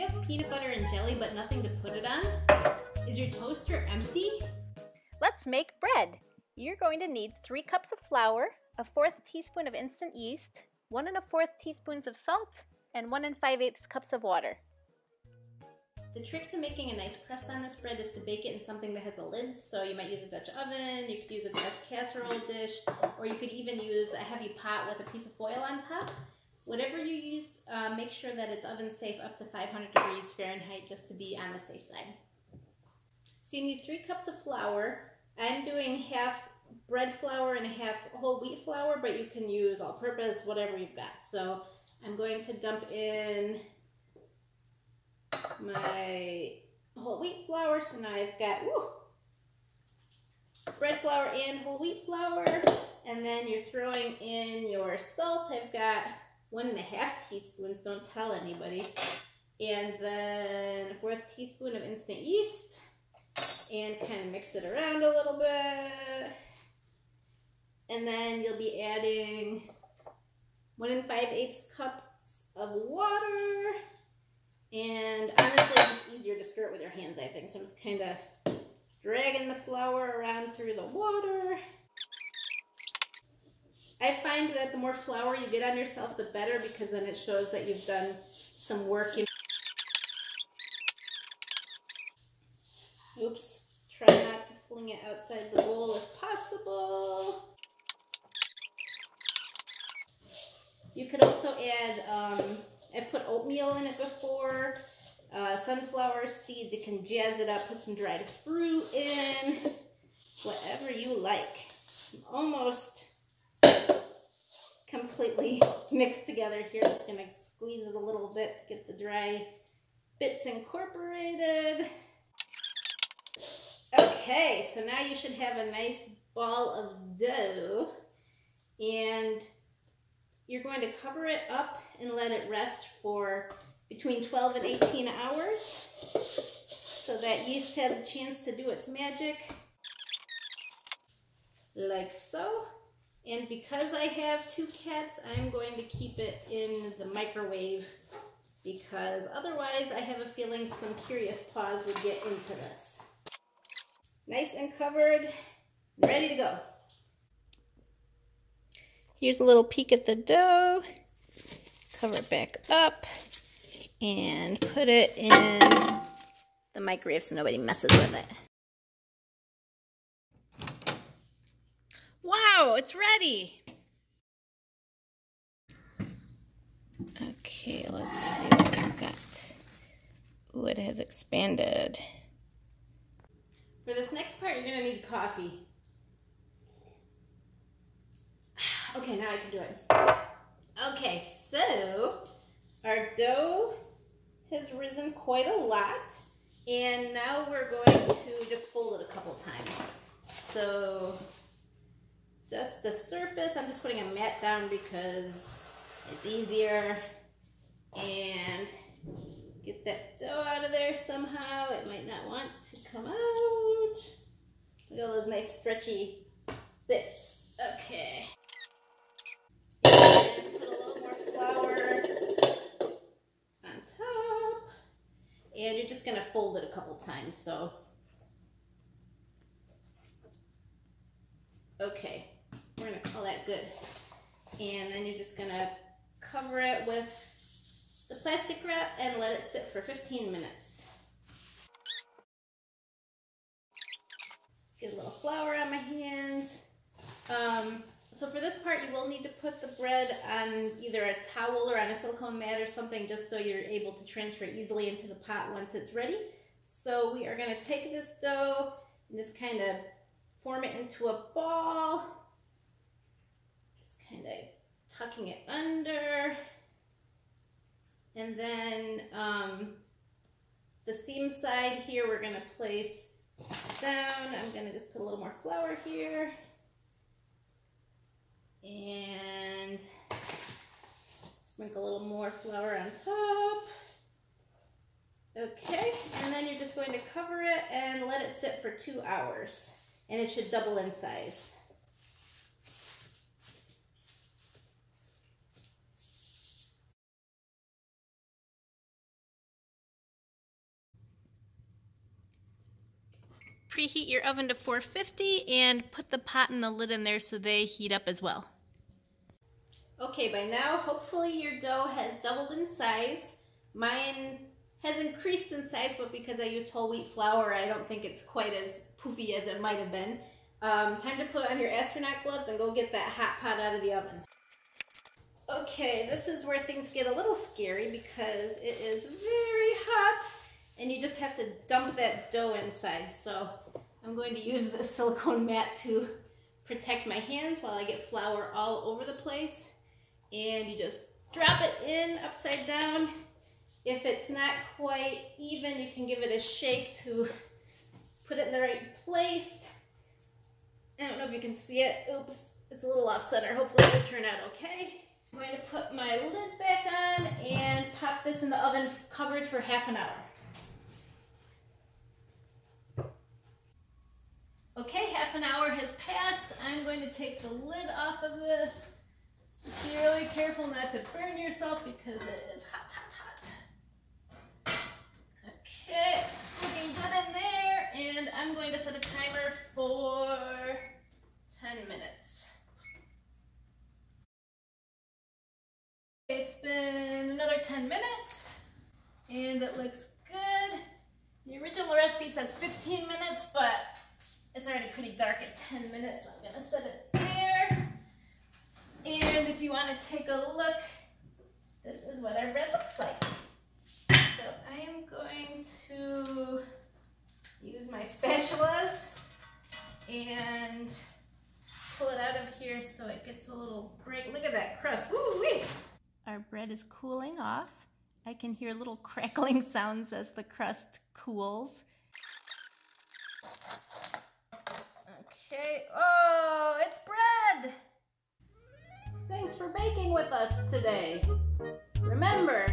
have peanut butter and jelly but nothing to put it on? Is your toaster empty? Let's make bread. You're going to need 3 cups of flour, a 1/4 teaspoon of instant yeast, 1 1/4 teaspoons of salt, and 1 5/8 cups of water. The trick to making a nice crust on this bread is to bake it in something that has a lid. So you might use a Dutch oven, you could use a glass casserole dish, or you could even use a heavy pot with a piece of foil on top. Whatever you use, make sure that it's oven safe up to 500 degrees Fahrenheit just to be on the safe side. So you need 3 cups of flour. I'm doing half bread flour and half whole wheat flour, but you can use all-purpose, whatever you've got. So I'm going to dump in my whole wheat flour. So now I've got bread flour and whole wheat flour. And then you're throwing in your salt. I've got 1 1/2 teaspoons, don't tell anybody. And then a 1/4 teaspoon of instant yeast. And kind of mix it around a little bit. And then you'll be adding 1 5/8 cups of water. And honestly, it's easier to stir it with your hands, I think. So I'm just kind of dragging the flour around through the water. I find that the more flour you get on yourself, the better, because then it shows that you've done some work. Oops, try not to fling it outside the bowl if possible. You could also add, I've put oatmeal in it before, sunflower seeds. You can jazz it up, put some dried fruit in, whatever you like. I'm almost completely mixed together here. Just gonna squeeze it a little bit to get the dry bits incorporated. Okay, so now you should have a nice ball of dough, and you're going to cover it up and let it rest for between 12 and 18 hours so that yeast has a chance to do its magic, like so. And because I have 2 cats, I'm going to keep it in the microwave, because otherwise I have a feeling some curious paws would get into this. Nice and covered, ready to go. Here's a little peek at the dough. Cover it back up and put it in the microwave so nobody messes with it. Wow, it's ready. Okay, let's see what we've got. Ooh, it has expanded. For this next part, you're gonna need coffee. Okay, now I can do it. Okay, so our dough has risen quite a lot, and now we're going to just fold it a couple times. So just the surface, I'm just putting a mat down because it's easier, and get that dough out of there somehow. It might not want to come out. Look at all those nice stretchy bits. Okay. And put a little more flour on top. And you're just gonna fold it a couple times, so. Okay, we're gonna call that good. And then you're just gonna cover it with the plastic wrap and let it sit for 15 minutes. Get a little flour on my hands. So for this part, you will need to put the bread on either a towel or on a silicone mat or something, just so you're able to transfer it easily into the pot once it's ready. So we are going to take this dough and just kind of form it into a ball. Just kind of tucking it under. And then the seam side here, we're going to place down. I'm going to just put a little more flour here. And sprinkle a little more flour on top. Okay, and then you're just going to cover it and let it sit for 2 hours. And it should double in size. preheat your oven to 450 and put the pot and the lid in there so they heat up as well. Okay, by now, hopefully your dough has doubled in size. Mine has increased in size, but because I used whole wheat flour, I don't think it's quite as poofy as it might have been. Time to put on your astronaut gloves and go get that hot pot out of the oven. Okay, this is where things get a little scary because it is very hot and you just have to dump that dough inside. So I'm going to use the silicone mat to protect my hands while I get flour all over the place. And you just drop it in upside down. If it's not quite even, you can give it a shake to put it in the right place. I don't know if you can see it. Oops, it's a little off center. Hopefully it'll turn out okay. I'm going to put my lid back on and pop this in the oven covered for half an hour. Okay, half an hour has passed. I'm going to take the lid off of this. Just be really careful not to burn yourself because it is hot, hot, hot. Okay, looking good in there, and I'm going to set a timer for 10 minutes. It's been another 10 minutes, and it looks good. The original recipe says 15 minutes, but it's already pretty dark at 10 minutes, so I'm gonna set it there. And if you want to take a look, this is what our bread looks like. So I am going to use my spatulas and pull it out of here so it gets a little break. Look at that crust. Woo-wee! Our bread is cooling off. I can hear little crackling sounds as the crust cools. Okay. Oh, it's bread! Thanks for baking with us today. Remember,